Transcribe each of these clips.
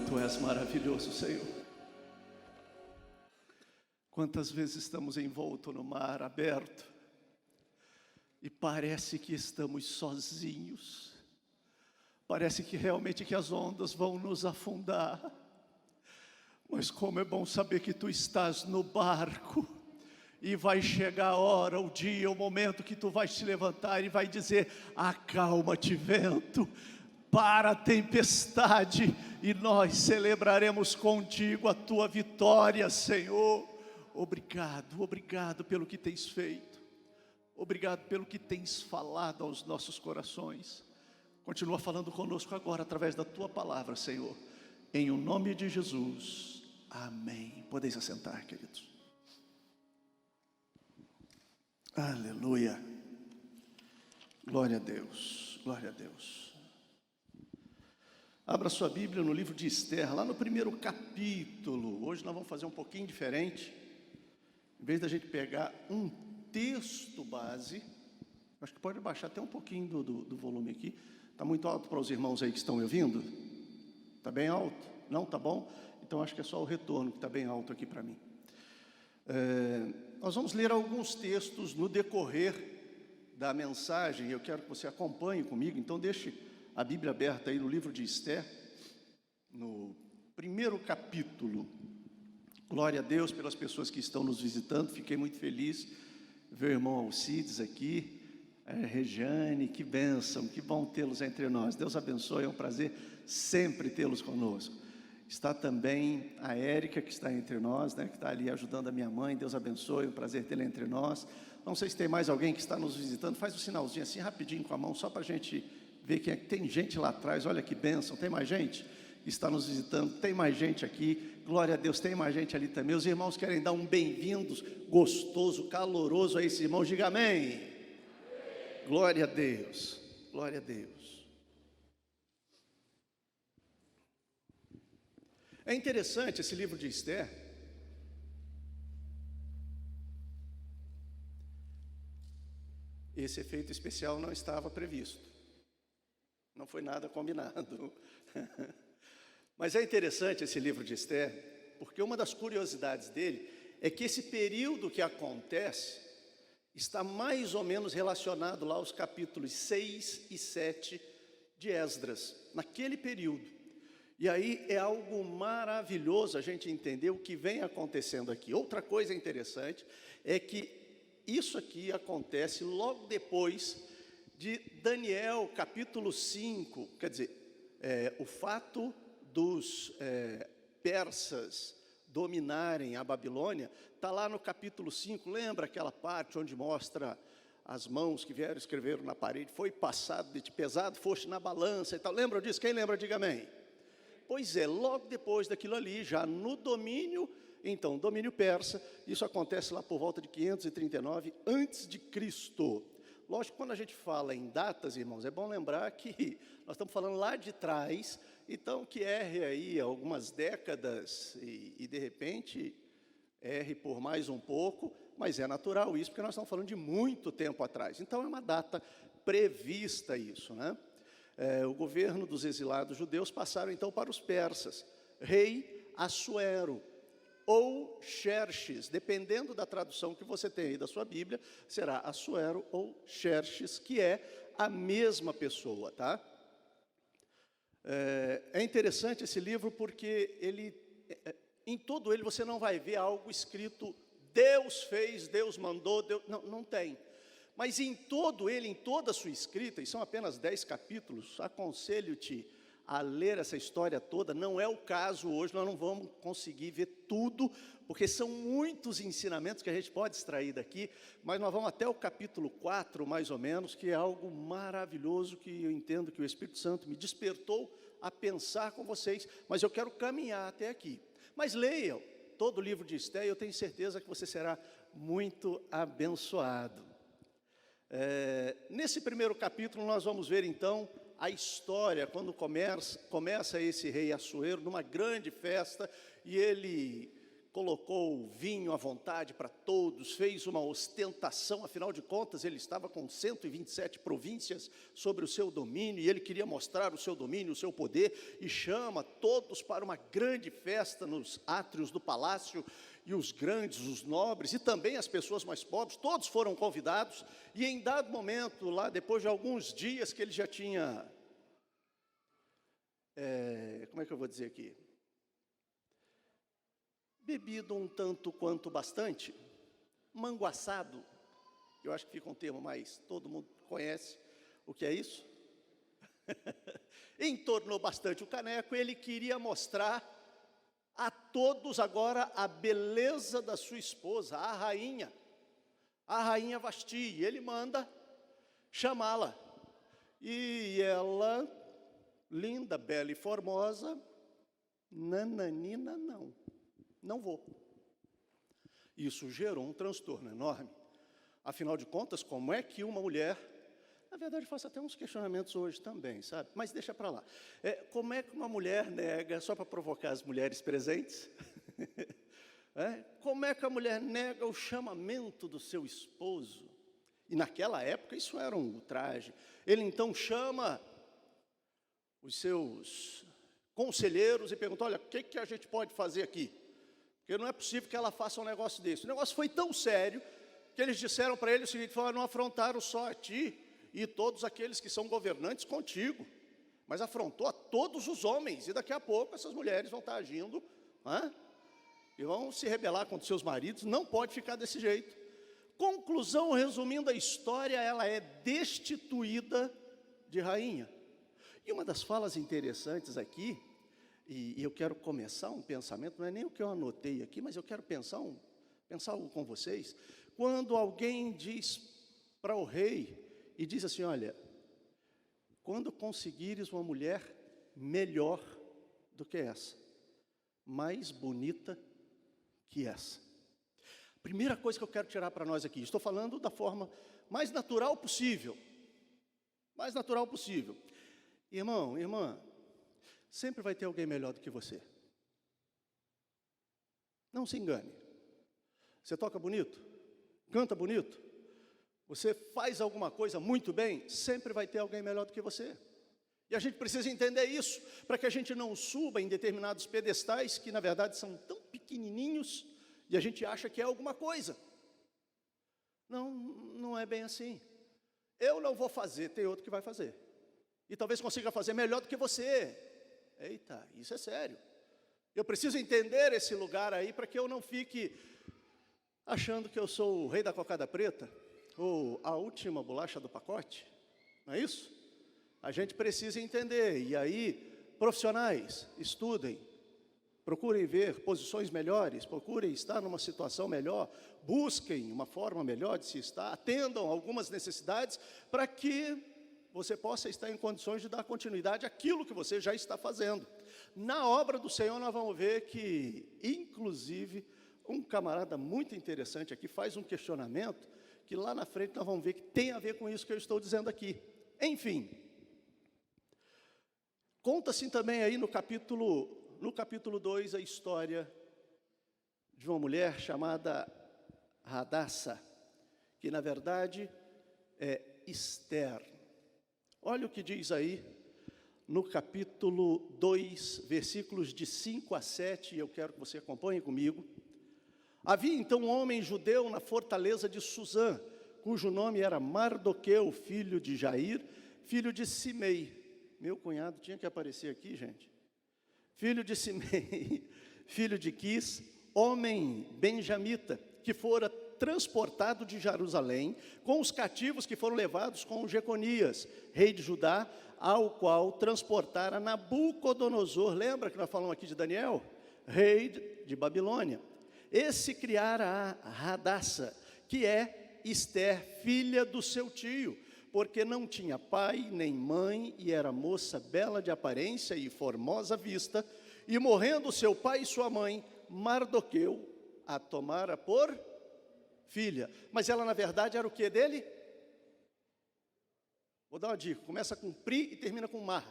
Tu és maravilhoso, Senhor. Quantas vezes estamos envoltos no mar aberto e parece que estamos sozinhos. Parece que realmente que as ondas vão nos afundar. Mas como é bom saber que Tu estás no barco. E vai chegar a hora, o dia, o momento que Tu vais te levantar e vai dizer: acalma-te, vento, para a tempestade, e nós celebraremos contigo a Tua vitória, Senhor. Obrigado, obrigado pelo que tens feito. Obrigado pelo que tens falado aos nossos corações. Continua falando conosco agora através da Tua palavra, Senhor. Em o nome de Jesus, amém. Podeis assentar, queridos. Aleluia. Glória a Deus, glória a Deus. Abra sua Bíblia no livro de Esther, lá no primeiro capítulo. Hoje nós vamos fazer um pouquinho diferente. Em vez da gente pegar um texto base, acho que pode baixar até um pouquinho do volume aqui. Está muito alto para os irmãos aí que estão me ouvindo? Está bem alto? Não? Está bom? Então acho que é só o retorno que está bem alto aqui para mim. Nós vamos ler alguns textos no decorrer da mensagem. Eu quero que você acompanhe comigo. Então deixe a Bíblia aberta aí no livro de Esther, no primeiro capítulo. Glória a Deus pelas pessoas que estão nos visitando. Fiquei muito feliz ver o irmão Alcides aqui, Regiane, que bênção, que bom tê-los entre nós. Deus abençoe, é um prazer sempre tê-los conosco. Está também a Érica, que está entre nós, né, que está ali ajudando a minha mãe. Deus abençoe, é um prazer tê-la entre nós. Não sei se tem mais alguém que está nos visitando. Faz um sinalzinho assim, rapidinho com a mão, só para a gente ver quem é que tem gente lá atrás. Olha que bênção, tem mais gente que está nos visitando. Tem mais gente aqui, glória a Deus, tem mais gente ali também. Os irmãos querem dar um bem-vindos gostoso, caloroso a esses irmãos. Diga amém. Glória a Deus, glória a Deus. É interessante esse livro de Esther. Esse efeito especial não estava previsto. Não foi nada combinado. Mas é interessante esse livro de Esther, porque uma das curiosidades dele é que esse período que acontece está mais ou menos relacionado lá aos capítulos 6 e 7 de Esdras, naquele período. E aí é algo maravilhoso a gente entender o que vem acontecendo aqui. Outra coisa interessante é que isso aqui acontece logo depois de Daniel, capítulo 5. Quer dizer, o fato dos persas dominarem a Babilônia está lá no capítulo 5. Lembra aquela parte onde mostra as mãos que vieram escreveram na parede? Foi passado de ti pesado, foste na balança e tal. Lembra disso? Quem lembra, diga amém. Pois é, logo depois daquilo ali, já no domínio, então, domínio persa, isso acontece lá por volta de 539 a.C. Lógico que quando a gente fala em datas, irmãos, é bom lembrar que nós estamos falando lá de trás, então que erre aí algumas décadas e de repente erre por mais um pouco, mas é natural isso, porque nós estamos falando de muito tempo atrás. Então é uma data prevista isso, né? O governo dos exilados judeus passaram então para os persas, rei Assuero, ou Xerxes, dependendo da tradução que você tem aí da sua Bíblia, será Assuero ou Xerxes, que é a mesma pessoa, tá? É interessante esse livro porque em todo ele você não vai ver algo escrito, Deus fez, Deus mandou, Deus, não tem. Mas em todo ele, em toda a sua escrita, e são apenas 10 capítulos, aconselho-te a ler essa história toda. Não é o caso hoje, nós não vamos conseguir ver tudo, porque são muitos ensinamentos que a gente pode extrair daqui, mas nós vamos até o capítulo 4, mais ou menos, que é algo maravilhoso, que eu entendo que o Espírito Santo me despertou a pensar com vocês, mas eu quero caminhar até aqui. Mas leiam todo o livro de Esther, e eu tenho certeza que você será muito abençoado. Nesse primeiro capítulo nós vamos ver então a história, quando começa esse rei Assuero numa grande festa, e ele colocou vinho à vontade para todos, fez uma ostentação, afinal de contas, ele estava com 127 províncias sobre o seu domínio, e ele queria mostrar o seu domínio, o seu poder, e chama todos para uma grande festa nos átrios do palácio, e os grandes, os nobres, e também as pessoas mais pobres, todos foram convidados, e em dado momento, lá depois de alguns dias que ele já tinha, como é que eu vou dizer aqui? Bebido um tanto quanto bastante, manguaçado, eu acho que fica um termo mais, todo mundo conhece o que é isso, entornou bastante o caneco, ele queria mostrar a todos agora a beleza da sua esposa, a rainha Vasti, e ele manda chamá-la, e ela, linda, bela e formosa, nananina não vou. Isso gerou um transtorno enorme. Afinal de contas, como é que uma mulher, na verdade eu faço até uns questionamentos hoje também, sabe? Mas deixa para lá. Como é que uma mulher nega, só para provocar as mulheres presentes, como é que a mulher nega o chamamento do seu esposo? E naquela época isso era um ultraje. Ele então chama os seus conselheiros e pergunta, olha, o que a gente pode fazer aqui? Porque não é possível que ela faça um negócio desse. O negócio foi tão sério que eles disseram para ele o seguinte, não afrontaram só a ti e todos aqueles que são governantes contigo, mas afrontou a todos os homens, e daqui a pouco essas mulheres vão estar agindo, e vão se rebelar contra seus maridos, não pode ficar desse jeito. Conclusão, resumindo a história, ela é destituída de rainha. E uma das falas interessantes aqui, e eu quero começar um pensamento, não é nem o que eu anotei aqui, mas eu quero pensar algo com vocês. Quando alguém diz para o rei, e diz assim, olha, quando conseguires uma mulher melhor do que essa, mais bonita que essa. Primeira coisa que eu quero tirar para nós aqui, estou falando da forma mais natural possível. Mais natural possível. Irmão, irmã, sempre vai ter alguém melhor do que você. Não se engane. Você toca bonito? Canta bonito? Você faz alguma coisa muito bem? Sempre vai ter alguém melhor do que você. E a gente precisa entender isso, para que a gente não suba em determinados pedestais, que na verdade são tão pequenininhos, e a gente acha que é alguma coisa. Não, não é bem assim. Eu não vou fazer, tem outro que vai fazer. E talvez consiga fazer melhor do que você. Eita, isso é sério. Eu preciso entender esse lugar aí, para que eu não fique achando que eu sou o rei da cocada preta, ou a última bolacha do pacote. Não é isso? A gente precisa entender. E aí, profissionais, estudem, procurem ver posições melhores, procurem estar numa situação melhor, busquem uma forma melhor de se estar, atendam algumas necessidades, para que você possa estar em condições de dar continuidade àquilo que você já está fazendo. Na obra do Senhor, nós vamos ver que, inclusive, um camarada muito interessante aqui faz um questionamento, que lá na frente nós vamos ver que tem a ver com isso que eu estou dizendo aqui. Enfim, conta-se também aí no capítulo 2 a história de uma mulher chamada Radassa, que na verdade é Esther. Olha o que diz aí no capítulo 2, versículos de 5 a 7, e eu quero que você acompanhe comigo. Havia então um homem judeu na fortaleza de Suzã, cujo nome era Mardoqueu, filho de Jair, filho de Simei. Meu cunhado tinha que aparecer aqui, gente. Filho de Simei, filho de Quis, homem benjamita, que fora transportado de Jerusalém com os cativos que foram levados com Jeconias, rei de Judá, ao qual transportara Nabucodonosor. Lembra que nós falamos aqui de Daniel? Rei de Babilônia. Esse criara a Radassa, que é Esther, filha do seu tio, porque não tinha pai nem mãe, e era moça bela de aparência e formosa vista, e morrendo seu pai e sua mãe, Mardoqueu a tomara por filha. Mas ela na verdade era o que dele? Vou dar uma dica, começa com Pri e termina com Mar.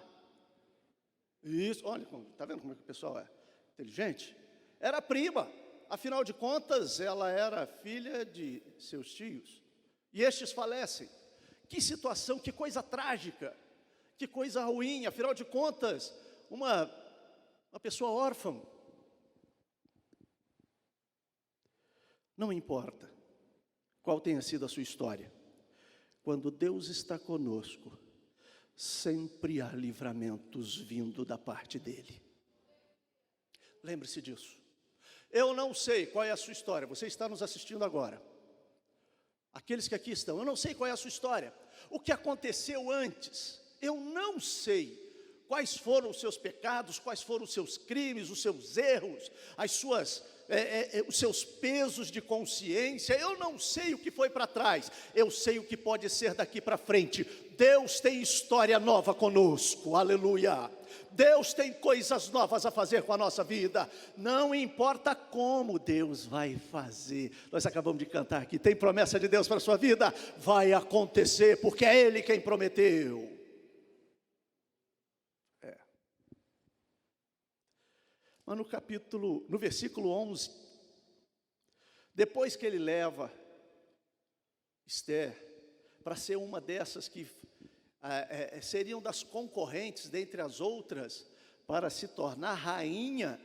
Isso, olha, está vendo como é que o pessoal é inteligente? Era prima. afinal de contas, ela era filha de seus tios, e estes falecem. Que situação, que coisa trágica, que coisa ruim, afinal de contas, uma pessoa órfã. Não importa qual tenha sido a sua história, quando Deus está conosco, sempre há livramentos vindo da parte dEle. Lembre-se disso. Eu não sei qual é a sua história, você está nos assistindo agora. Aqueles que aqui estão, eu não sei qual é a sua história. O que aconteceu antes, eu não sei. Quais foram os seus pecados, quais foram os seus crimes, os seus erros, os seus pesos de consciência. Eu não sei o que foi para trás, eu sei o que pode ser daqui para frente. Deus tem história nova conosco, aleluia. Deus tem coisas novas a fazer com a nossa vida. Não importa como Deus vai fazer. Nós acabamos de cantar aqui, tem promessa de Deus para a sua vida? Vai acontecer, porque é Ele quem prometeu. Mas no versículo 11, depois que ele leva Esther para ser uma dessas que seriam das concorrentes dentre as outras, para se tornar rainha,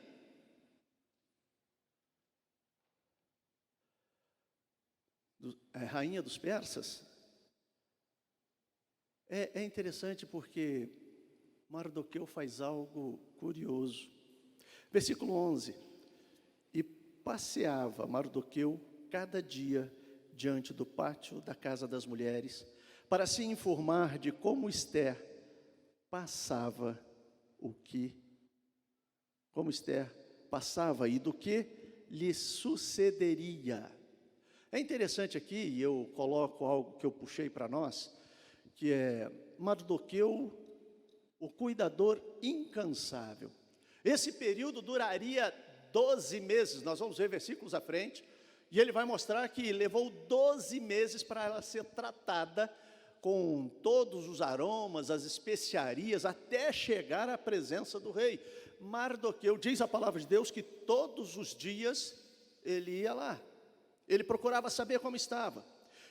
rainha dos persas, é interessante porque Mardoqueu faz algo curioso. Versículo 11, e passeava Mardoqueu cada dia diante do pátio da casa das mulheres, para se informar de como Esther passava e do que lhe sucederia. É interessante aqui, e eu coloco algo que eu puxei para nós, que é Mardoqueu, o cuidador incansável. Esse período duraria 12 meses, nós vamos ver versículos à frente, e ele vai mostrar que levou 12 meses para ela ser tratada com todos os aromas, as especiarias, até chegar à presença do rei. Mardoqueu, diz a palavra de Deus, que todos os dias ele ia lá, ele procurava saber como estava.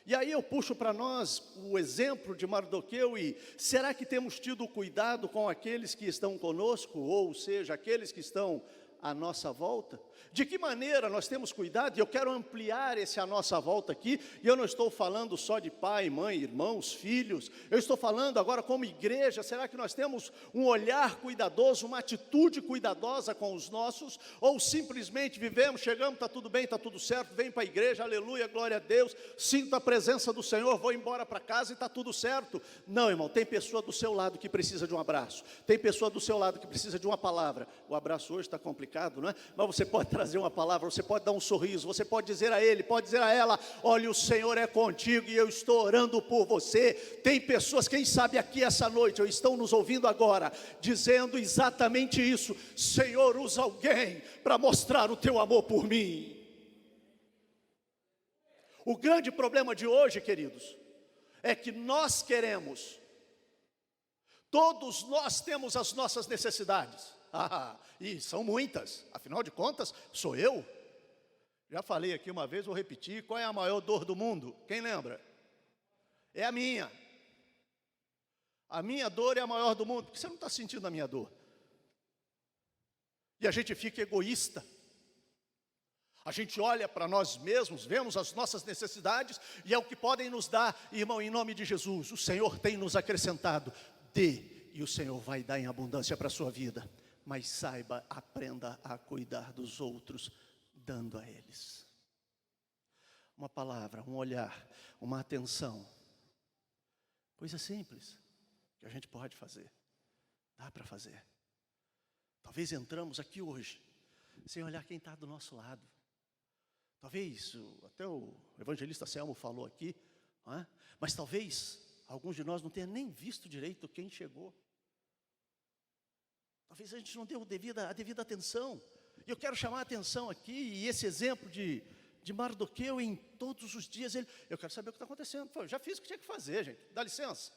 E aí eu puxo para nós o exemplo de Mardoqueu e será que temos tido cuidado com aqueles que estão conosco, ou seja, aqueles que estão à nossa volta? De que maneira nós temos cuidado? E eu quero ampliar esse à nossa volta aqui, e eu não estou falando só de pai, mãe, irmãos, filhos, eu estou falando agora como igreja. Será que nós temos um olhar cuidadoso, uma atitude cuidadosa com os nossos, ou simplesmente vivemos, chegamos, está tudo bem, está tudo certo, vem para a igreja, aleluia, glória a Deus, sinto a presença do Senhor, vou embora para casa e está tudo certo? Não, irmão, tem pessoa do seu lado que precisa de um abraço, tem pessoa do seu lado que precisa de uma palavra. O abraço hoje está complicado, não é? Mas você pode trazer uma palavra, você pode dar um sorriso, você pode dizer a ele, pode dizer a ela: olha, o Senhor é contigo e eu estou orando por você. Tem pessoas, quem sabe aqui essa noite, ou estão nos ouvindo agora, dizendo exatamente isso: Senhor, usa alguém para mostrar o teu amor por mim. O grande problema de hoje, queridos, é que nós queremos, todos nós temos as nossas necessidades. E são muitas, afinal de contas, sou eu. Já falei aqui uma vez, vou repetir: qual é a maior dor do mundo? Quem lembra? É a minha. A minha dor é a maior do mundo. Por que você não está sentindo a minha dor? E a gente fica egoísta. A gente olha para nós mesmos, vemos as nossas necessidades, e é o que podem nos dar, irmão, em nome de Jesus. O Senhor tem nos acrescentado. Dê, e o Senhor vai dar em abundância para a sua vida. Mas saiba, aprenda a cuidar dos outros, dando a eles uma palavra, um olhar, uma atenção. Coisa simples, que a gente pode fazer, dá para fazer. Talvez entramos aqui hoje, sem olhar quem está do nosso lado. Talvez, até o evangelista Selmo falou aqui, não é? Mas talvez alguns de nós não tenham nem visto direito quem chegou. Talvez a gente não deu a devida atenção. E eu quero chamar a atenção aqui, e esse exemplo de Mardoqueu, em todos os dias, eu quero saber o que está acontecendo. Eu já fiz o que tinha que fazer, gente, dá licença.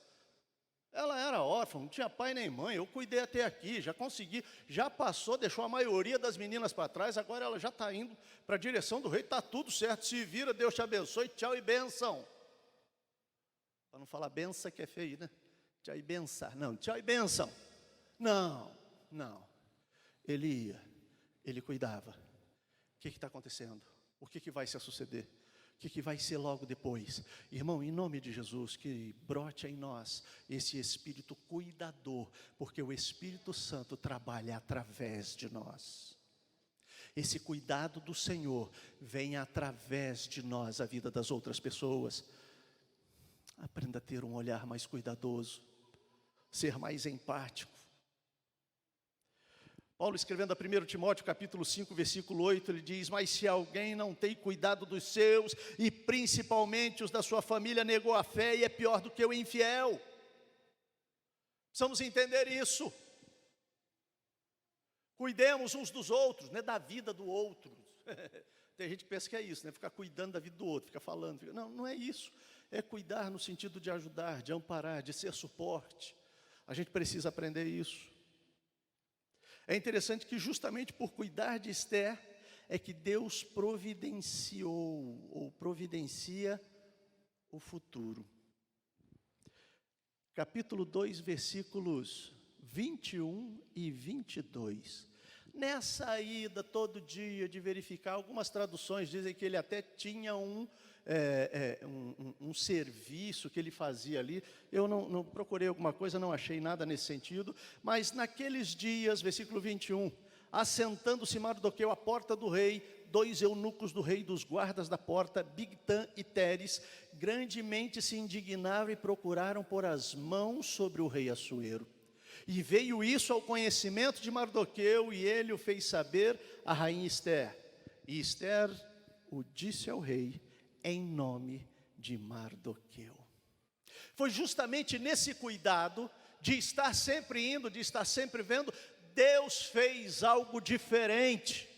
Ela era órfã, não tinha pai nem mãe, eu cuidei até aqui, já consegui, já passou, deixou a maioria das meninas para trás, agora ela já está indo para a direção do rei, está tudo certo, se vira, Deus te abençoe, tchau e bênção. Para não falar benção que é feio, né? Tchau e benção, não, tchau e bênção. Não, ele ia, ele cuidava. O que está acontecendo? O que vai se suceder? O que vai ser logo depois? Irmão, em nome de Jesus, que brote em nós esse espírito cuidador, porque o Espírito Santo trabalha através de nós. Esse cuidado do Senhor vem através de nós à vida das outras pessoas. Aprenda a ter um olhar mais cuidadoso, ser mais empático. Paulo, escrevendo a 1 Timóteo, capítulo 5, versículo 8, ele diz: mas se alguém não tem cuidado dos seus, e principalmente os da sua família, negou a fé e é pior do que o infiel. Precisamos entender isso. Cuidemos uns dos outros, não é da vida do outro. Tem gente que pensa que é isso, né? Ficar cuidando da vida do outro, ficar falando. Não é isso. É cuidar no sentido de ajudar, de amparar, de ser suporte. A gente precisa aprender isso. É interessante que justamente por cuidar de Esther, é que Deus providenciou, ou providencia o futuro. Capítulo 2, versículos 21 e 22. Nessa ida todo dia de verificar, algumas traduções dizem que ele até tinha um serviço que ele fazia ali. Eu não procurei alguma coisa, não achei nada nesse sentido. Mas naqueles dias, versículo 21, assentando-se Mardoqueu à porta do rei, 2 eunucos do rei dos guardas da porta, Bigtã e Teres, grandemente se indignaram e procuraram pôr as mãos sobre o rei Assuero. E veio isso ao conhecimento de Mardoqueu, e ele o fez saber à rainha Esther. E Esther o disse ao rei em nome de Mardoqueu. Foi justamente nesse cuidado de estar sempre indo, de estar sempre vendo, Deus fez algo diferente.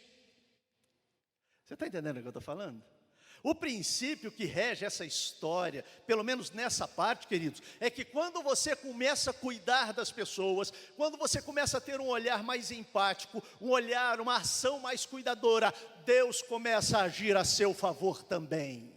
Você está entendendo o que eu estou falando? O princípio que rege essa história, pelo menos nessa parte, queridos, é que quando você começa a cuidar das pessoas, quando você começa a ter um olhar mais empático, um olhar, uma ação mais cuidadora, Deus começa a agir a seu favor também.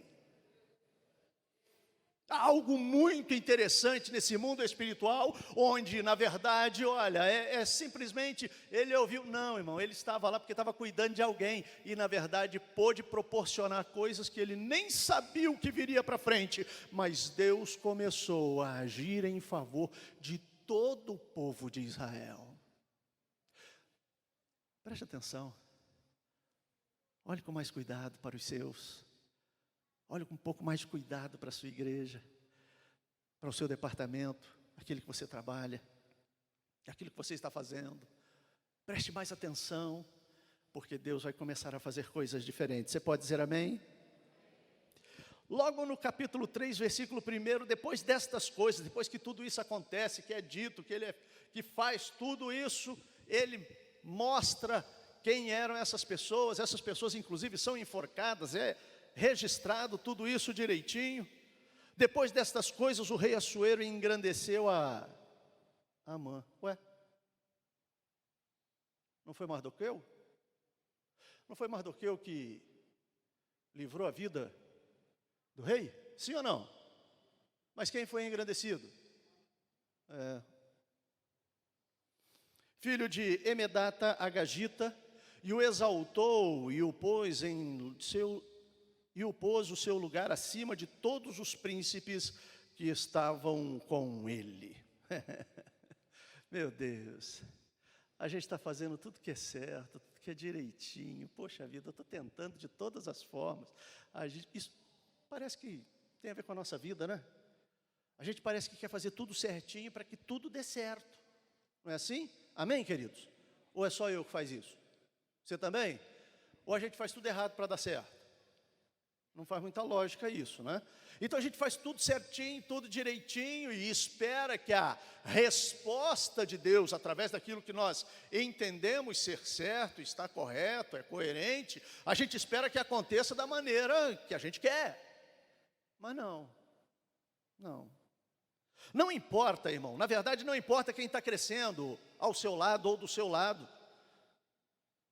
Há algo muito interessante nesse mundo espiritual, onde na verdade, olha, simplesmente, ele ouviu, não irmão, ele estava lá porque estava cuidando de alguém, e na verdade pôde proporcionar coisas que ele nem sabia o que viria para frente, mas Deus começou a agir em favor de todo o povo de Israel. Preste atenção, olhe com mais cuidado para os seus. Olhe com um pouco mais de cuidado para a sua igreja, para o seu departamento, aquele que você trabalha, aquilo que você está fazendo. Preste mais atenção, porque Deus vai começar a fazer coisas diferentes. Você pode dizer amém? Logo no capítulo 3, versículo 1, depois destas coisas, depois que tudo isso acontece, que é dito, que faz tudo isso, ele mostra quem eram essas pessoas inclusive são enforcadas, registrado tudo isso direitinho. Depois destas coisas, o rei Assuero engrandeceu a Amã. Ué? Não foi Mardoqueu? Não foi Mardoqueu que livrou a vida do rei? Sim ou não? Mas quem foi engrandecido? Filho de Emedata Agagita, e o exaltou e o pôs o seu lugar acima de todos os príncipes que estavam com ele. Meu Deus, a gente está fazendo tudo que é certo, tudo que é direitinho. Poxa vida, eu estou tentando de todas as formas. Isso parece que tem a ver com a nossa vida, né? A gente parece que quer fazer tudo certinho para que tudo dê certo. Não é assim? Amém, queridos? Ou é só eu que faz isso? Você também? Ou a gente faz tudo errado para dar certo? Não faz muita lógica isso, né? Então a gente faz tudo certinho, tudo direitinho e espera que a resposta de Deus, através daquilo que nós entendemos ser certo, está correto, é coerente, a gente espera que aconteça da maneira que a gente quer. Mas não. Não importa, irmão, na verdade não importa quem está crescendo ao seu lado ou do seu lado,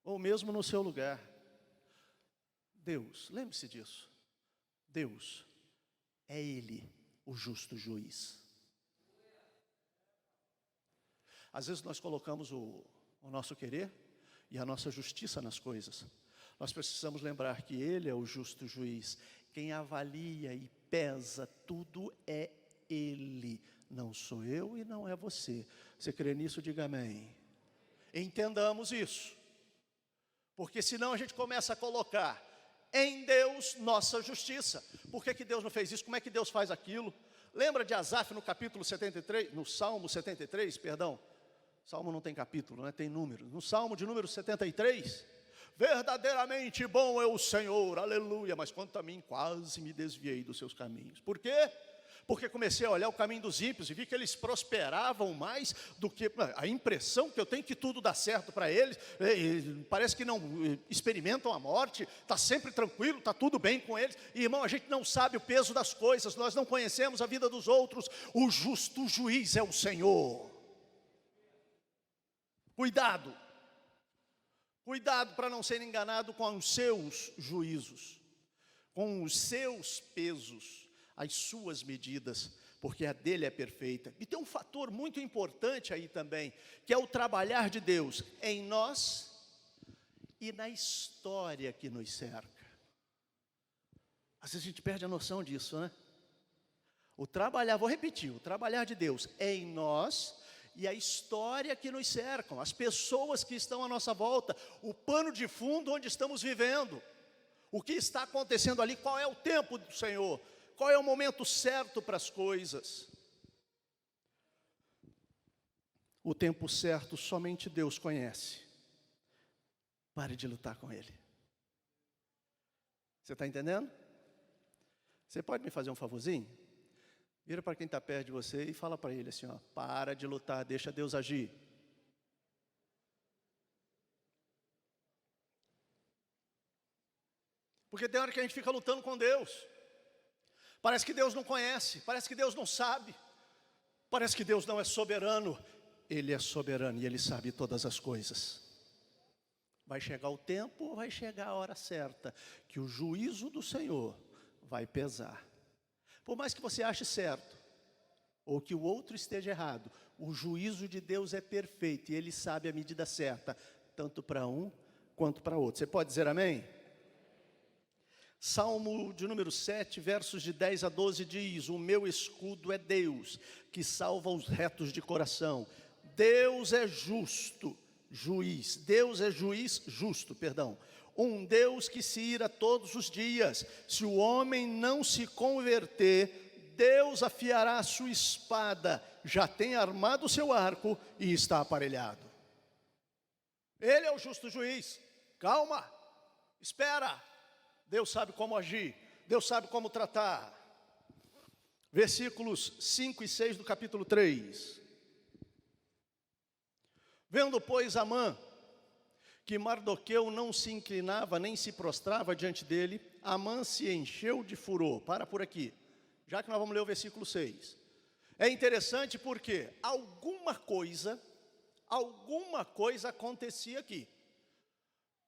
ou mesmo no seu lugar. Deus, lembre-se disso, Deus é Ele, o justo juiz. Às vezes nós colocamos o nosso querer e a nossa justiça nas coisas. Nós precisamos lembrar que Ele é o justo juiz. Quem avalia e pesa tudo é Ele. Não sou eu e não é você. Você crê nisso? Diga amém. Entendamos isso. Porque senão a gente começa a colocar em Deus nossa justiça. Por que Deus não fez isso? Como é que Deus faz aquilo? Lembra de Asaf no capítulo 73, no Salmo 73, perdão. Salmo não tem capítulo, né? Tem número. No Salmo de número 73, verdadeiramente bom é o Senhor, aleluia, mas quanto a mim quase me desviei dos seus caminhos. Por quê? Porque comecei a olhar o caminho dos ímpios e vi que eles prosperavam mais do que... A impressão que eu tenho que tudo dá certo para eles, parece que não experimentam a morte, está sempre tranquilo, está tudo bem com eles. E, irmão, a gente não sabe o peso das coisas, nós não conhecemos a vida dos outros. O justo juiz é o Senhor. Cuidado. Cuidado para não ser enganado com os seus juízos, com os seus pesos, as suas medidas, porque a dele é perfeita. E tem um fator muito importante aí também, que é o trabalhar de Deus em nós e na história que nos cerca. Às vezes a gente perde a noção disso, né? Vou repetir, o trabalhar de Deus em nós e a história que nos cercam, as pessoas que estão à nossa volta, o pano de fundo onde estamos vivendo, o que está acontecendo ali, qual é o tempo do Senhor, qual é o momento certo para as coisas. O tempo certo somente Deus conhece. Pare de lutar com Ele. Você está entendendo? Você pode me fazer um favorzinho? Vira para quem está perto de você e fala para ele assim, ó, para de lutar, deixa Deus agir. Porque tem hora que a gente fica lutando com Deus. Parece que Deus não conhece, parece que Deus não sabe, parece que Deus não é soberano. Ele é soberano e Ele sabe todas as coisas. Vai chegar o tempo, vai chegar a hora certa, que o juízo do Senhor vai pesar. Por mais que você ache certo, ou que o outro esteja errado, o juízo de Deus é perfeito, e Ele sabe a medida certa, tanto para um quanto para outro. Você pode dizer amém? Salmo de número 7, versos de 10 a 12 diz, o meu escudo é Deus, que salva os retos de coração. Deus é justo, Deus é juiz justo, perdão. Um Deus que se ira todos os dias. Se o homem não se converter, Deus afiará a sua espada, já tem armado o seu arco e está aparelhado. Ele é o justo juiz. Calma, espera. Deus sabe como agir, Deus sabe como tratar. Versículos 5 e 6 do capítulo 3. Vendo, pois, Amã, que Mardoqueu não se inclinava nem se prostrava diante dele, Amã se encheu de furor. Para por aqui, já que nós vamos ler o versículo 6. É interessante porque alguma coisa acontecia aqui.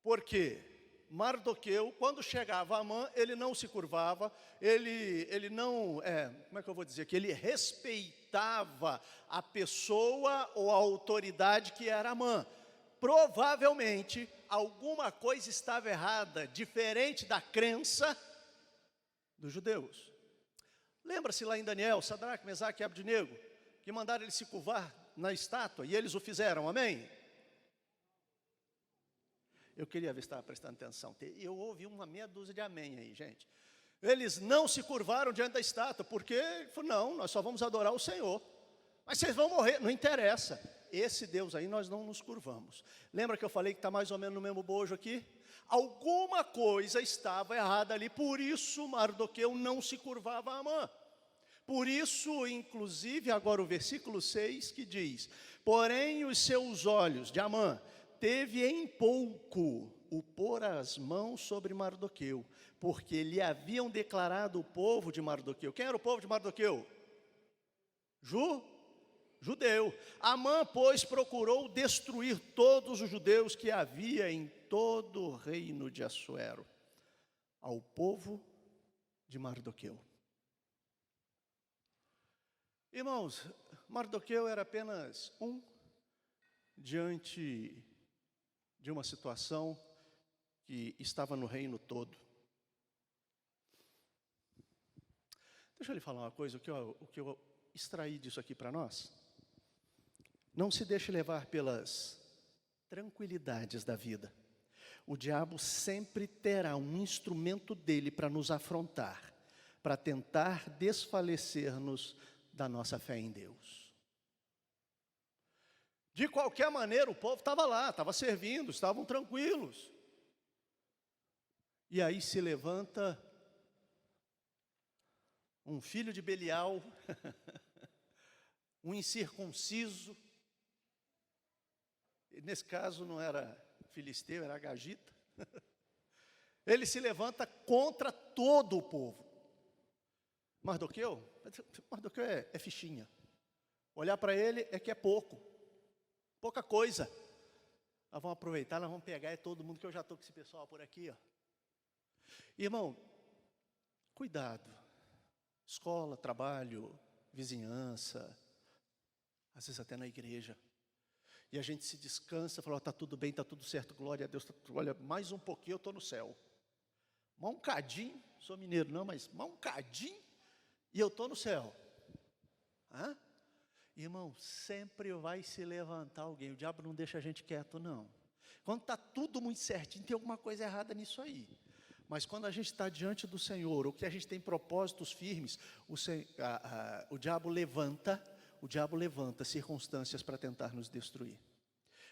Porque Mardoqueu, quando chegava a Amã, ele não se curvava, ele não, como é que eu vou dizer, que ele respeitava a pessoa ou a autoridade que era Amã. Provavelmente, alguma coisa estava errada, diferente da crença dos judeus. Lembra-se lá em Daniel, Sadraque, Mesaque e Abdenego, que mandaram ele se curvar na estátua, e eles o fizeram, amém? Eu queria ver se estava prestando atenção. Eu ouvi uma meia dúzia de amém aí, gente. Eles não se curvaram diante da estátua, porque, não, nós só vamos adorar o Senhor. Mas vocês vão morrer, não interessa. Esse Deus aí nós não nos curvamos. Lembra que eu falei que está mais ou menos no mesmo bojo aqui? Alguma coisa estava errada ali, por isso Mardoqueu não se curvava a Amã. Por isso, inclusive, agora o versículo 6 que diz, porém os seus olhos de Amã teve em pouco o pôr as mãos sobre Mardoqueu, porque lhe haviam declarado o povo de Mardoqueu. Quem era o povo de Mardoqueu? Judeu. Amã, pois, procurou destruir todos os judeus que havia em todo o reino de Assuero, ao povo de Mardoqueu. Irmãos, Mardoqueu era apenas um diante de uma situação que estava no reino todo. Deixa eu lhe falar uma coisa, o que eu extraí disso aqui para nós. Não se deixe levar pelas tranquilidades da vida. O diabo sempre terá um instrumento dele para nos afrontar, para tentar desfalecer-nos da nossa fé em Deus. De qualquer maneira, o povo estava lá, estava servindo, estavam tranquilos. E aí se levanta um filho de Belial, um incircunciso. Nesse caso não era filisteu, era agagita. Ele se levanta contra todo o povo. Mardoqueu é fichinha. Olhar para ele é que é pouca coisa. Nós vamos aproveitar, nós vamos pegar todo mundo, que eu já estou com esse pessoal por aqui, ó. Irmão, cuidado. Escola, trabalho, vizinhança, às vezes até na igreja. E a gente se descansa, fala, está tudo bem, está tudo certo, glória a Deus. Olha, mais um pouquinho eu estou no céu. Mais um cadinho, sou mineiro não, mas mais um cadinho e eu estou no céu. Hã? Irmão, sempre vai se levantar alguém. O diabo não deixa a gente quieto, não. Quando está tudo muito certinho, tem alguma coisa errada nisso aí. Mas quando a gente está diante do Senhor, ou que a gente tem propósitos firmes, o diabo levanta circunstâncias para tentar nos destruir,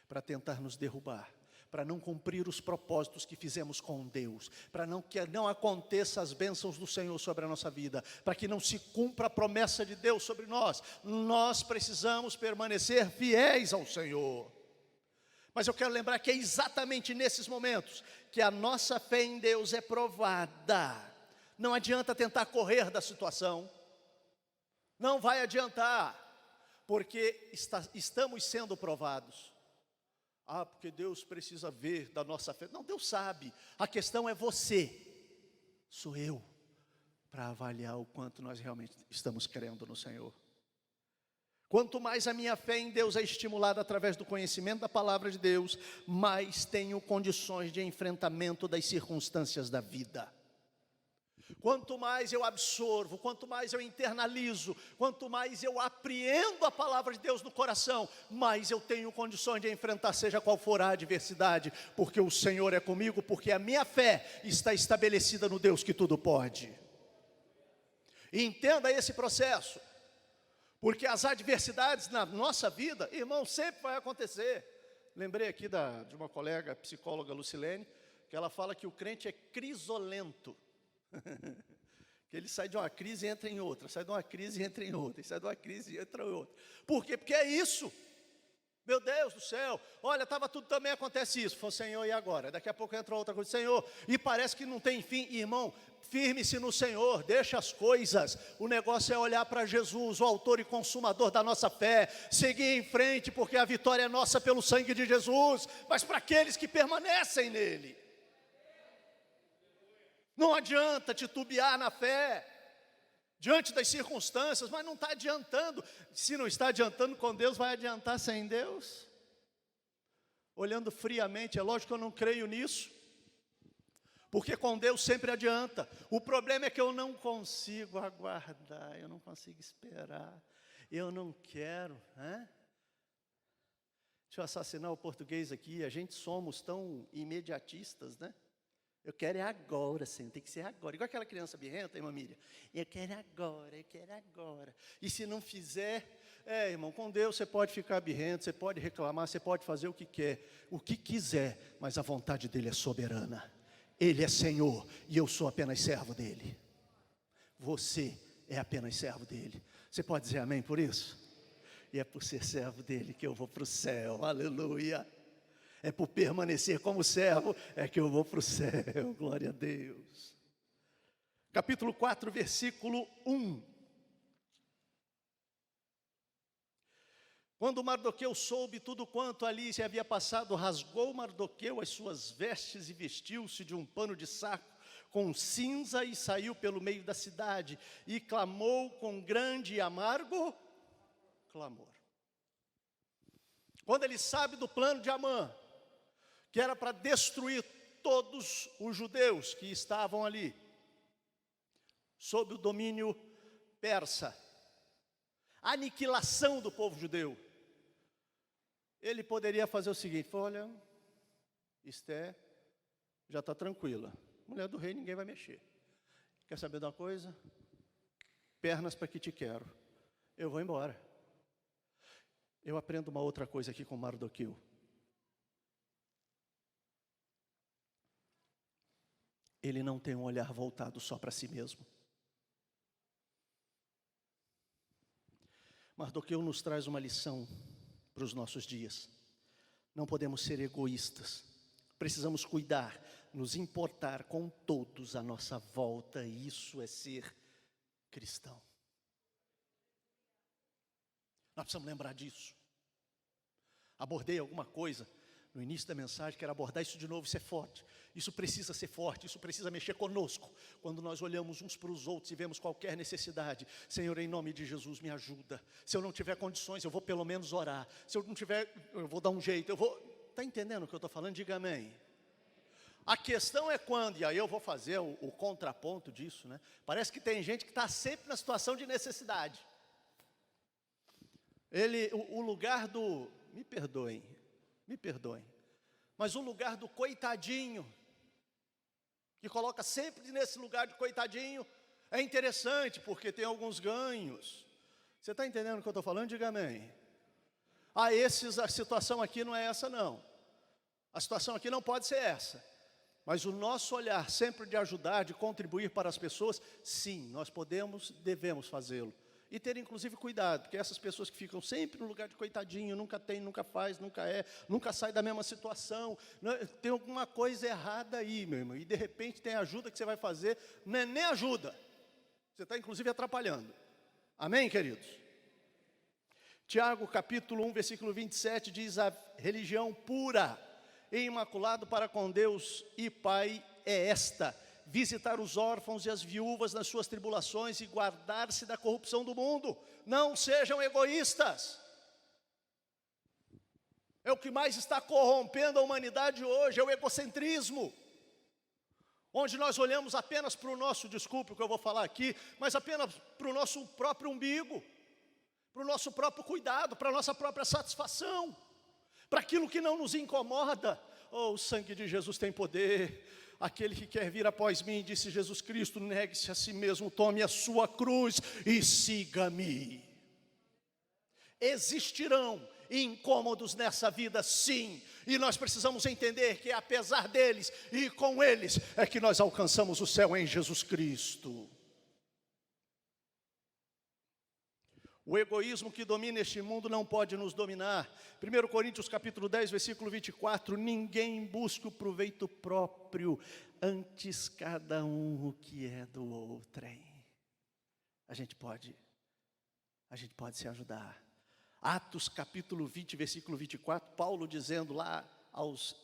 para tentar nos derrubar, para não cumprir os propósitos que fizemos com Deus, para que não aconteça as bênçãos do Senhor sobre a nossa vida, para que não se cumpra a promessa de Deus sobre nós. Nós precisamos permanecer fiéis ao Senhor. Mas eu quero lembrar que é exatamente nesses momentos que a nossa fé em Deus é provada. Não adianta tentar correr da situação. Não vai adiantar, porque estamos sendo provados. Porque Deus precisa ver da nossa fé. Não, Deus sabe. A questão é você, sou eu, para avaliar o quanto nós realmente estamos crendo no Senhor. Quanto mais a minha fé em Deus é estimulada através do conhecimento da palavra de Deus, mais tenho condições de enfrentamento das circunstâncias da vida. Quanto mais eu absorvo, quanto mais eu internalizo, quanto mais eu apreendo a palavra de Deus no coração, mais eu tenho condições de enfrentar seja qual for a adversidade, porque o Senhor é comigo, porque a minha fé está estabelecida no Deus que tudo pode. E entenda esse processo. Porque as adversidades na nossa vida, irmão, sempre vai acontecer. Lembrei aqui de uma colega psicóloga, Lucilene, que ela fala que o crente é crisolento. Que ele sai de uma crise e entra em outra, sai de uma crise e entra em outra, sai de uma crise e entra em outra. Por quê? Porque é isso. Meu Deus do céu, olha, estava tudo, também acontece isso. Foi, Senhor, e agora? Daqui a pouco entra outra coisa, Senhor, e parece que não tem fim. Irmão, firme-se no Senhor, deixa as coisas. O negócio é olhar para Jesus, o autor e consumador da nossa fé, seguir em frente, porque a vitória é nossa pelo sangue de Jesus, mas para aqueles que permanecem nele. Não adianta titubear na fé, diante das circunstâncias, mas não está adiantando. Se não está adiantando com Deus, vai adiantar sem Deus? Olhando friamente, é lógico que eu não creio nisso, porque com Deus sempre adianta. O problema é que eu não consigo aguardar, eu não consigo esperar, eu não quero. Deixa eu assassinar o português aqui, a gente somos tão imediatistas, né? Eu quero é agora, Senhor, tem que ser agora. Igual aquela criança birrenta, irmã Miriam. Eu quero agora, eu quero agora. E se não fizer, irmão, com Deus você pode ficar birrento, você pode reclamar, você pode fazer o que quer, o que quiser, mas a vontade dEle é soberana. Ele é Senhor e eu sou apenas servo dEle. Você é apenas servo dEle. Você pode dizer amém por isso? E é por ser servo dEle que eu vou para o céu, aleluia. É por permanecer como servo, é que eu vou para o céu, glória a Deus. Capítulo 4, versículo 1. Quando Mardoqueu soube tudo quanto ali se havia passado, rasgou Mardoqueu as suas vestes e vestiu-se de um pano de saco com cinza e saiu pelo meio da cidade e clamou com grande e amargo clamor. Quando ele sabe do plano de Amã, que era para destruir todos os judeus que estavam ali, sob o domínio persa, a aniquilação do povo judeu, ele poderia fazer o seguinte: olha, Esté já está tranquila, mulher do rei ninguém vai mexer. Quer saber de uma coisa? Pernas para que te quero, eu vou embora. Eu aprendo uma outra coisa aqui com Mardoqueu. Ele não tem um olhar voltado só para si mesmo. Mardoqueu nos traz uma lição para os nossos dias. Não podemos ser egoístas. Precisamos cuidar, nos importar com todos à nossa volta. Isso é ser cristão. Nós precisamos lembrar disso. Abordei alguma coisa no início da mensagem, quero abordar isso de novo. Isso é forte, isso precisa ser forte, isso precisa mexer conosco. Quando nós olhamos uns para os outros e vemos qualquer necessidade, Senhor, em nome de Jesus, me ajuda. Se eu não tiver condições, eu vou pelo menos orar. Se eu não tiver, eu vou dar um jeito, está entendendo o que eu estou falando? Diga amém. A questão é quando, e aí eu vou fazer o contraponto disso, né? Parece que tem gente que está sempre na situação de necessidade. O lugar do, me perdoem, mas o lugar do coitadinho, que coloca sempre nesse lugar de coitadinho, é interessante, porque tem alguns ganhos. Você está entendendo o que eu estou falando? Diga amém. A situação aqui não é essa não. A situação aqui não pode ser essa. Mas o nosso olhar sempre de ajudar, de contribuir para as pessoas, sim, nós podemos, devemos fazê-lo. E ter inclusive cuidado, porque essas pessoas que ficam sempre no lugar de coitadinho, nunca tem, nunca faz, nunca sai da mesma situação, tem alguma coisa errada aí, meu irmão, e de repente tem ajuda que você vai fazer, não é nem ajuda, você está inclusive atrapalhando. Amém, queridos? Tiago capítulo 1, versículo 27 diz: a religião pura e imaculada para com Deus e Pai é esta: visitar os órfãos e as viúvas nas suas tribulações e guardar-se da corrupção do mundo. Não sejam egoístas. É o que mais está corrompendo a humanidade hoje, é o egocentrismo. Onde nós olhamos apenas para o nosso, desculpe o que eu vou falar aqui, mas apenas para o nosso próprio umbigo, para o nosso próprio cuidado, para a nossa própria satisfação, para aquilo que não nos incomoda. Oh, o sangue de Jesus tem poder. Aquele que quer vir após mim, disse Jesus Cristo, negue-se a si mesmo, tome a sua cruz e siga-me. Existirão incômodos nessa vida, sim, e nós precisamos entender que apesar deles e com eles é que nós alcançamos o céu em Jesus Cristo. O egoísmo que domina este mundo não pode nos dominar. 1 Coríntios capítulo 10, versículo 24, ninguém busca o proveito próprio, antes cada um o que é do outrem. A gente pode se ajudar. Atos capítulo 20, versículo 24, Paulo dizendo lá aos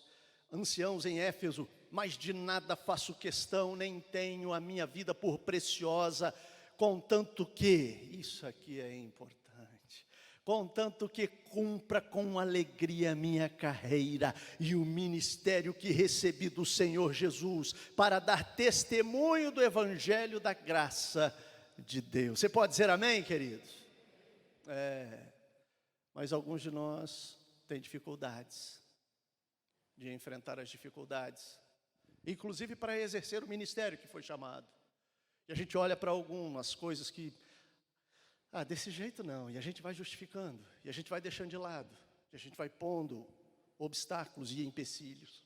anciãos em Éfeso: mas de nada faço questão, nem tenho a minha vida por preciosa, contanto que, isso aqui é importante, contanto que cumpra com alegria a minha carreira e o ministério que recebi do Senhor Jesus, para dar testemunho do evangelho da graça de Deus. Você pode dizer amém, queridos? Mas alguns de nós têm dificuldades de enfrentar as dificuldades, inclusive para exercer o ministério que foi chamado. E a gente olha para algumas coisas que, desse jeito não, e a gente vai justificando, e a gente vai deixando de lado, e a gente vai pondo obstáculos e empecilhos.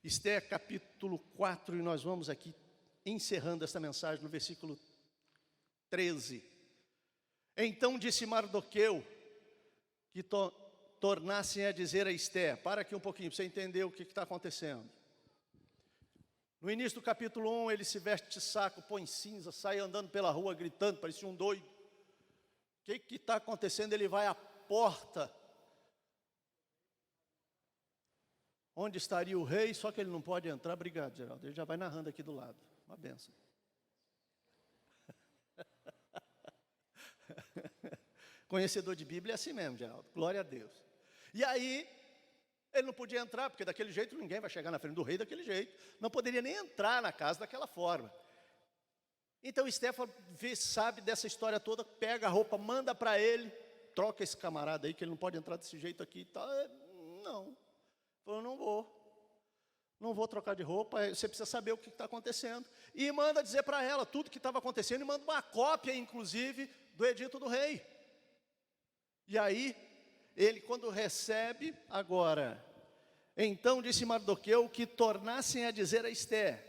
Esté capítulo 4, e nós vamos aqui encerrando esta mensagem no versículo 13. Então disse Mardoqueu que tornassem a dizer a Esté, para aqui um pouquinho, para você entender o que está acontecendo. No início do capítulo 1, ele se veste de saco, põe cinza, sai andando pela rua gritando, parecia um doido. que está acontecendo? Ele vai à porta onde estaria o rei, só que ele não pode entrar. Obrigado, Geraldo. Ele já vai narrando aqui do lado. Uma benção. Conhecedor de Bíblia é assim mesmo, Geraldo. Glória a Deus. E aí, ele não podia entrar, porque daquele jeito ninguém vai chegar na frente do rei daquele jeito. Não poderia nem entrar na casa daquela forma. Então, Estéfano sabe dessa história toda, pega a roupa, manda para ele, troca esse camarada aí, que ele não pode entrar desse jeito aqui e tal. Não, eu não vou trocar de roupa, você precisa saber o que está acontecendo. E manda dizer para ela tudo o que estava acontecendo, e manda uma cópia, inclusive, do edito do rei. E aí, ele quando recebe, agora, então disse Mardoqueu que tornassem a dizer a Ester: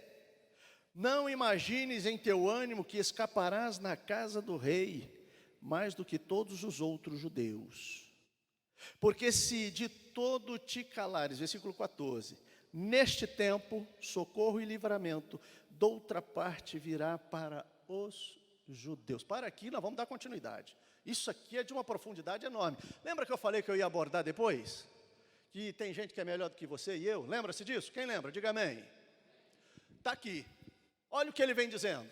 não imagines em teu ânimo que escaparás na casa do rei, mais do que todos os outros judeus. Porque se de todo te calares, versículo 14, neste tempo, socorro e livramento, doutra parte virá para os judeus. Para aqui, nós vamos dar continuidade. Isso aqui é de uma profundidade enorme. Lembra que eu falei que eu ia abordar depois? Que tem gente que é melhor do que você e eu? Lembra-se disso? Quem lembra? Diga amém. Está aqui. Olha o que ele vem dizendo.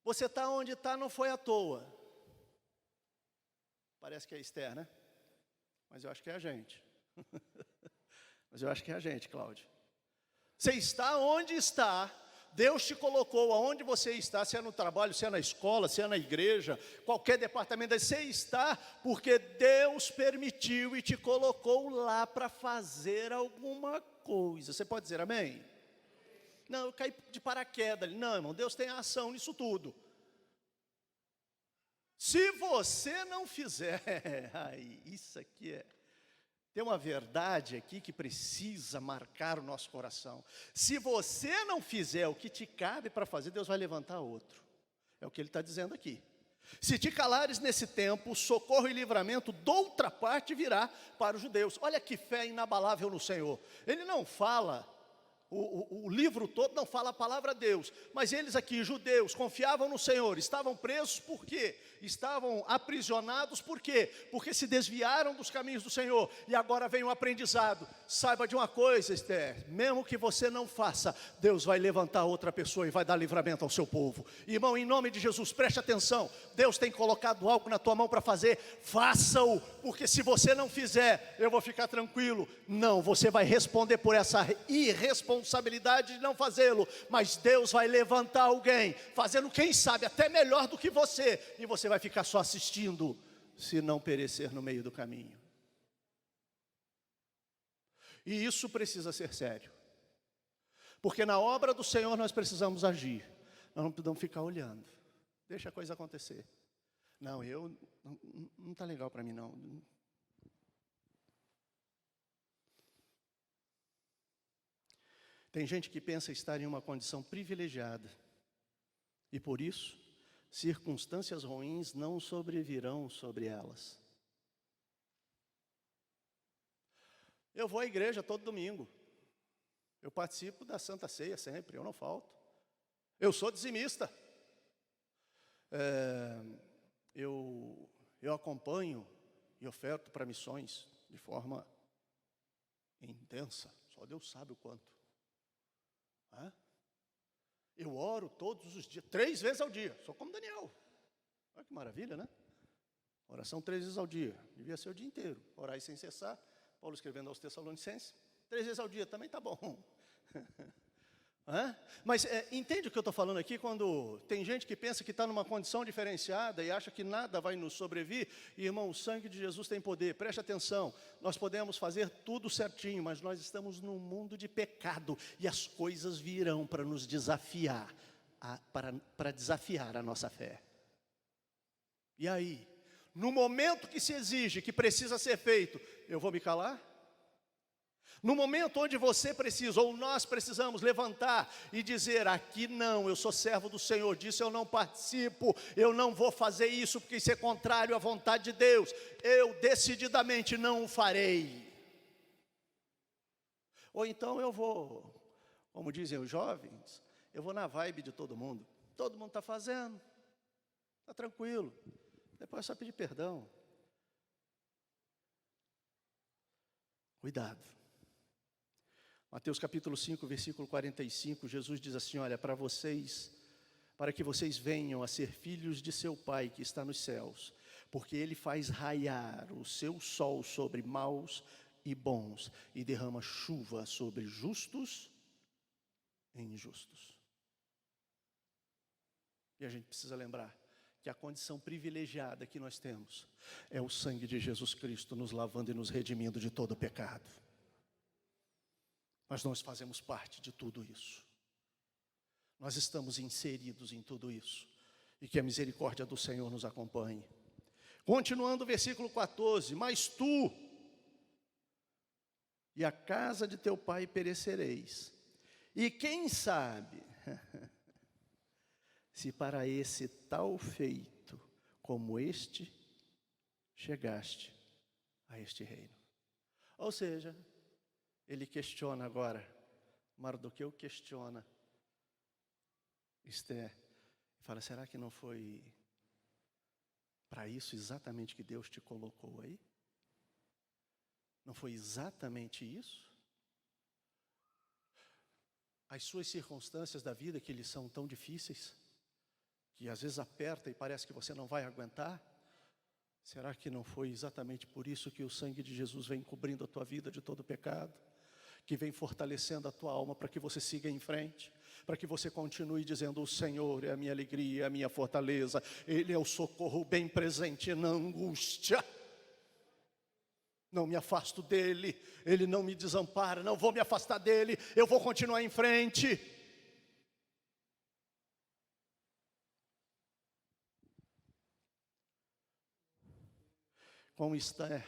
Você está onde está, não foi à toa. Parece que é Esther, né? Mas eu acho que é a gente. Mas eu acho que é a gente, Cláudio. Você está onde está. Deus te colocou aonde você está, se é no trabalho, se é na escola, se é na igreja, qualquer departamento, você está porque Deus permitiu e te colocou lá para fazer alguma coisa. Você pode dizer amém? Não, eu caí de paraquedas. Não, irmão, Deus tem ação nisso tudo. Se você não fizer, aí, isso aqui tem uma verdade aqui que precisa marcar o nosso coração. Se você não fizer o que te cabe para fazer, Deus vai levantar outro. É o que ele está dizendo aqui. Se te calares nesse tempo, socorro e livramento doutra parte virá para os judeus. Olha que fé inabalável no Senhor. Ele não fala, o livro todo não fala a palavra Deus, mas eles aqui, judeus, confiavam no Senhor, estavam presos por quê? Estavam aprisionados por quê? Porque se desviaram dos caminhos do Senhor, e agora vem o aprendizado. Saiba de uma coisa, Esther, mesmo que você não faça, Deus vai levantar outra pessoa e vai dar livramento ao seu povo. Irmão, em nome de Jesus, preste atenção, Deus tem colocado algo na tua mão para fazer, faça-o, porque se você não fizer, eu vou ficar tranquilo. Não, você vai responder por essa irresponsabilidade de não fazê-lo, mas Deus vai levantar alguém, fazendo quem sabe até melhor do que você, e você vai ficar só assistindo, se não perecer no meio do caminho. E isso precisa ser sério, porque na obra do Senhor nós precisamos agir, nós não podemos ficar olhando, deixa a coisa acontecer. Não, não está legal para mim não. Tem gente que pensa estar em uma condição privilegiada, e por isso, circunstâncias ruins não sobrevirão sobre elas. Eu vou à igreja todo domingo, eu participo da Santa Ceia sempre, eu não falto. Eu sou dizimista, eu acompanho e oferto para missões de forma intensa, só Deus sabe o quanto. Eu oro todos os dias, 3 vezes ao dia, sou como Daniel. Olha que maravilha, né? Oração 3 vezes ao dia, devia ser o dia inteiro, orar sem cessar. Paulo escrevendo aos Tessalonicenses, 3 vezes ao dia, também está bom. Mas entende o que eu estou falando aqui, quando tem gente que pensa que está numa condição diferenciada e acha que nada vai nos sobrevir. Irmão, o sangue de Jesus tem poder, preste atenção, nós podemos fazer tudo certinho, mas nós estamos num mundo de pecado, e as coisas virão para nos desafiar, para desafiar a nossa fé. E aí, no momento que se exige, que precisa ser feito, eu vou me calar? No momento onde você precisa, ou nós precisamos levantar e dizer, aqui não, eu sou servo do Senhor, disso eu não participo, eu não vou fazer isso porque isso é contrário à vontade de Deus, eu decididamente não o farei. Ou então eu vou, como dizem os jovens, eu vou na vibe de todo mundo está fazendo, Está tranquilo. Depois é só pedir perdão. Cuidado. Mateus capítulo 5, versículo 45, Jesus diz assim, olha, para que vocês venham a ser filhos de seu Pai que está nos céus, porque Ele faz raiar o seu sol sobre maus e bons, e derrama chuva sobre justos e injustos. E a gente precisa lembrar que a condição privilegiada que nós temos é o sangue de Jesus Cristo nos lavando e nos redimindo de todo pecado. Mas nós fazemos parte de tudo isso. Nós estamos inseridos em tudo isso. E que a misericórdia do Senhor nos acompanhe. Continuando o versículo 14. Mas tu e a casa de teu pai perecereis. E quem sabe, se para esse tal feito como este, chegaste a este reino. Ou seja, ele questiona agora, Mardoqueu questiona Esther, e fala, será que não foi para isso exatamente que Deus te colocou aí? Não foi exatamente isso? As suas circunstâncias da vida que lhes são tão difíceis, que às vezes aperta e parece que você não vai aguentar, será que não foi exatamente por isso que o sangue de Jesus vem cobrindo a tua vida de todo pecado? Que vem fortalecendo a tua alma para que você siga em frente, para que você continue dizendo, o Senhor é a minha alegria, é a minha fortaleza, Ele é o socorro bem presente na angústia. Não me afasto dEle, Ele não me desampara, não vou me afastar dEle, eu vou continuar em frente. Com Esther,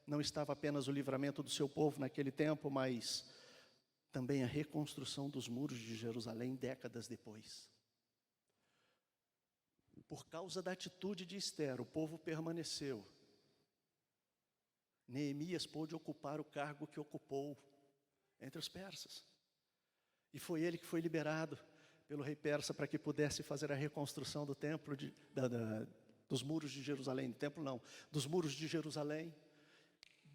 não estava apenas o livramento do seu povo naquele tempo, mas também a reconstrução dos muros de Jerusalém décadas depois. Por causa da atitude de Esther, o povo permaneceu. Neemias pôde ocupar o cargo que ocupou entre os persas. E foi ele que foi liberado pelo rei persa para que pudesse fazer a reconstrução do templo, dos muros de Jerusalém. Do templo não, dos muros de Jerusalém.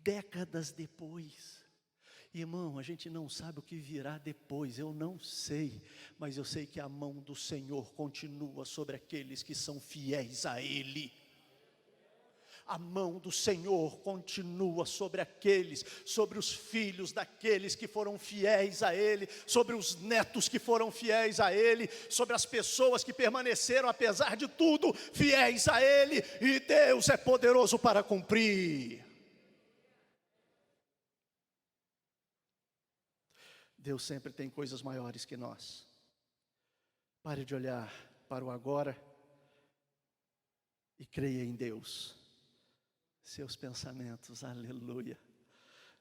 Décadas depois. Irmão, a gente não sabe o que virá depois, eu não sei, mas eu sei que a mão do Senhor continua sobre aqueles que são fiéis a Ele. A mão do Senhor continua sobre aqueles, sobre os filhos daqueles que foram fiéis a Ele, sobre os netos que foram fiéis a Ele, sobre as pessoas que permaneceram apesar de tudo, fiéis a Ele, e Deus é poderoso para cumprir. Deus sempre tem coisas maiores que nós. Pare de olhar para o agora e creia em Deus. Seus pensamentos, aleluia,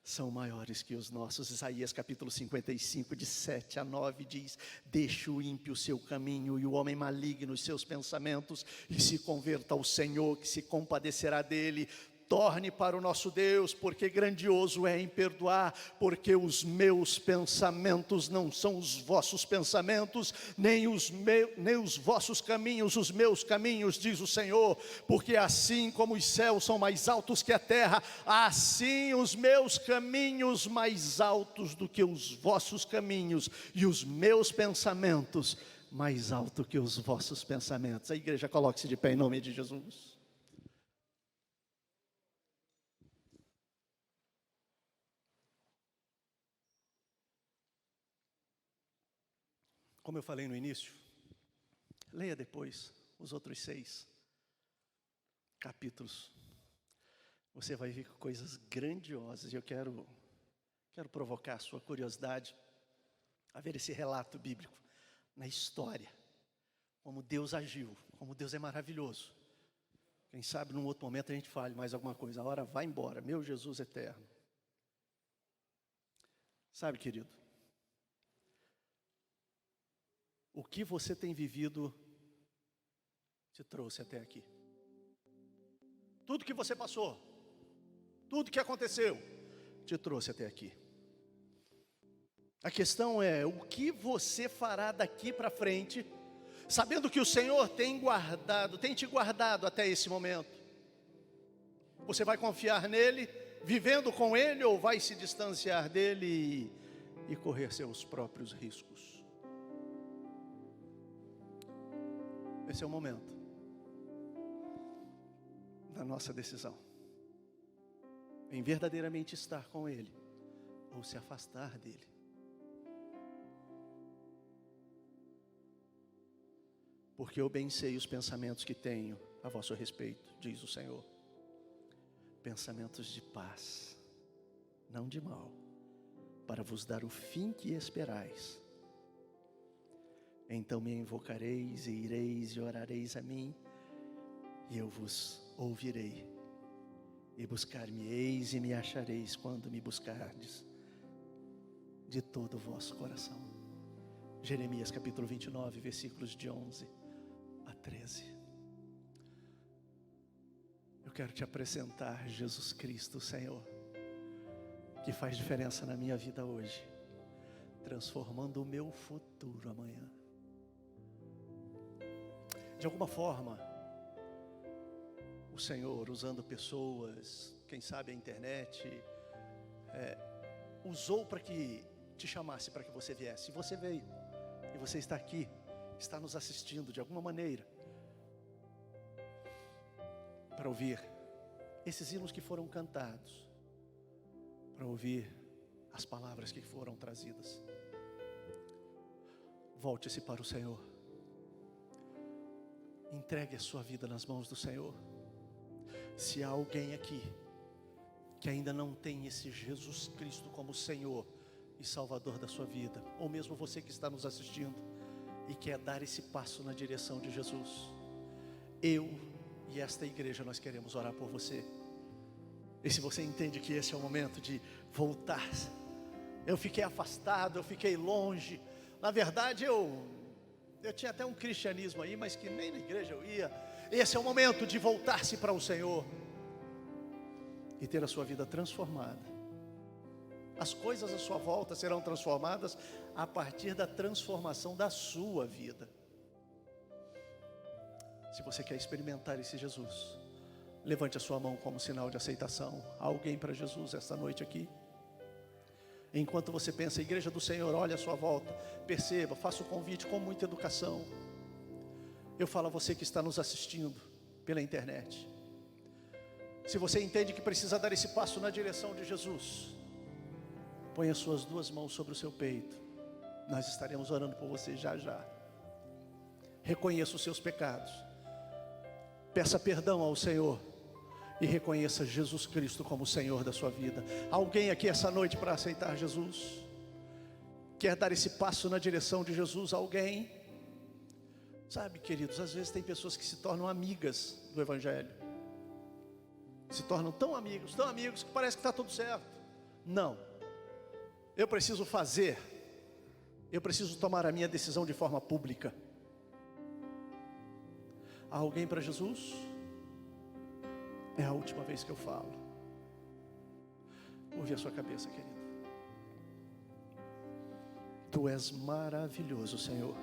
são maiores que os nossos. Isaías capítulo 55, de 7 a 9 diz, deixe o ímpio o seu caminho e o homem maligno os seus pensamentos, e se converta ao Senhor, que se compadecerá dele. Torne para o nosso Deus, porque grandioso é em perdoar, porque os meus pensamentos não são os vossos pensamentos, nem os vossos caminhos, os meus caminhos, diz o Senhor. Porque assim como os céus são mais altos que a terra, assim os meus caminhos mais altos do que os vossos caminhos, e os meus pensamentos mais altos que os vossos pensamentos. A igreja, coloque-se de pé em nome de Jesus. Como eu falei no início, leia depois os outros 6 capítulos. Você vai ver coisas grandiosas. E eu quero provocar a sua curiosidade a ver esse relato bíblico na história. Como Deus agiu, como Deus é maravilhoso. Quem sabe num outro momento a gente fale mais alguma coisa. A hora vai embora, meu Jesus eterno. Sabe, querido, o que você tem vivido te trouxe até aqui. Tudo que você passou, tudo que aconteceu, te trouxe até aqui. A questão é, o que você fará daqui para frente, sabendo que o Senhor tem te guardado até esse momento. Você vai confiar nele, vivendo com ele, ou vai se distanciar dele e correr seus próprios riscos? Esse é o momento da nossa decisão, em verdadeiramente estar com ele, ou se afastar dele. Porque eu bem sei os pensamentos que tenho a vosso respeito, diz o Senhor. Pensamentos de paz, não de mal, para vos dar o fim que esperais. Então me invocareis e ireis e orareis a mim, e eu vos ouvirei. E buscar-me-eis e me achareis quando me buscardes de todo o vosso coração. Jeremias capítulo 29, versículos de 11 a 13. Eu quero te apresentar Jesus Cristo, Senhor, que faz diferença na minha vida hoje, transformando o meu futuro amanhã. De alguma forma, o Senhor, usando pessoas, quem sabe a internet, usou para que te chamasse, para que você viesse. E você veio, e você está aqui, está nos assistindo de alguma maneira, para ouvir esses hinos que foram cantados, para ouvir as palavras que foram trazidas. Volte-se para o Senhor, entregue a sua vida nas mãos do Senhor. Se há alguém aqui que ainda não tem esse Jesus Cristo como Senhor e Salvador da sua vida, ou mesmo você que está nos assistindo e quer dar esse passo na direção de Jesus, eu e esta igreja, nós queremos orar por você. E se você entende que esse é o momento de voltar, eu fiquei afastado, eu fiquei longe, na verdade eu tinha até um cristianismo aí, mas que nem na igreja eu ia. Esse é o momento de voltar-se para o Senhor e ter a sua vida transformada. As coisas à sua volta serão transformadas a partir da transformação da sua vida. Se você quer experimentar esse Jesus, levante a sua mão como sinal de aceitação. Há alguém para Jesus esta noite aqui? Enquanto você pensa, igreja do Senhor, olha à sua volta, perceba, faça o convite com muita educação. Eu falo a você que está nos assistindo pela internet. Se você entende que precisa dar esse passo na direção de Jesus, põe as suas duas mãos sobre o seu peito. Nós estaremos orando por você já já. Reconheça os seus pecados. Peça perdão ao Senhor e reconheça Jesus Cristo como o Senhor da sua vida. Alguém aqui essa noite para aceitar Jesus? Quer dar esse passo na direção de Jesus? Alguém? Sabe, queridos, às vezes tem pessoas que se tornam amigas do Evangelho. Se tornam tão amigos que parece que está tudo certo. Não. Eu preciso tomar a minha decisão de forma pública. Há alguém para Jesus? É a última vez que eu falo. Curve a sua cabeça, querido. Tu és maravilhoso, Senhor.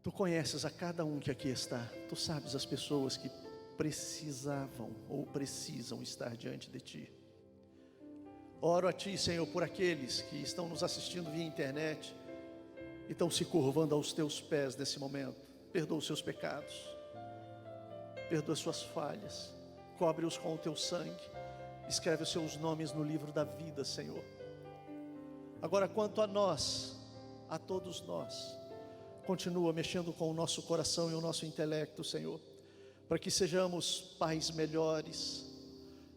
Tu conheces a cada um que aqui está. Tu sabes as pessoas que precisavam ou precisam estar diante de Ti. Oro a Ti, Senhor, por aqueles que estão nos assistindo via internet e estão se curvando aos Teus pés nesse momento. Perdoa os seus pecados, perdoa as suas falhas, cobre-os com o Teu sangue, escreve os seus nomes no livro da vida, Senhor. Agora, quanto a nós, a todos nós, continua mexendo com o nosso coração e o nosso intelecto, Senhor, para que sejamos pais melhores,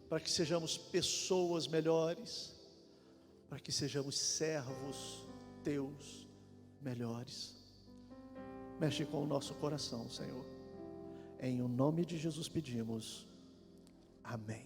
para que sejamos pessoas melhores, para que sejamos servos Teus melhores. Mexe com o nosso coração, Senhor. Em o nome de Jesus pedimos. Amém.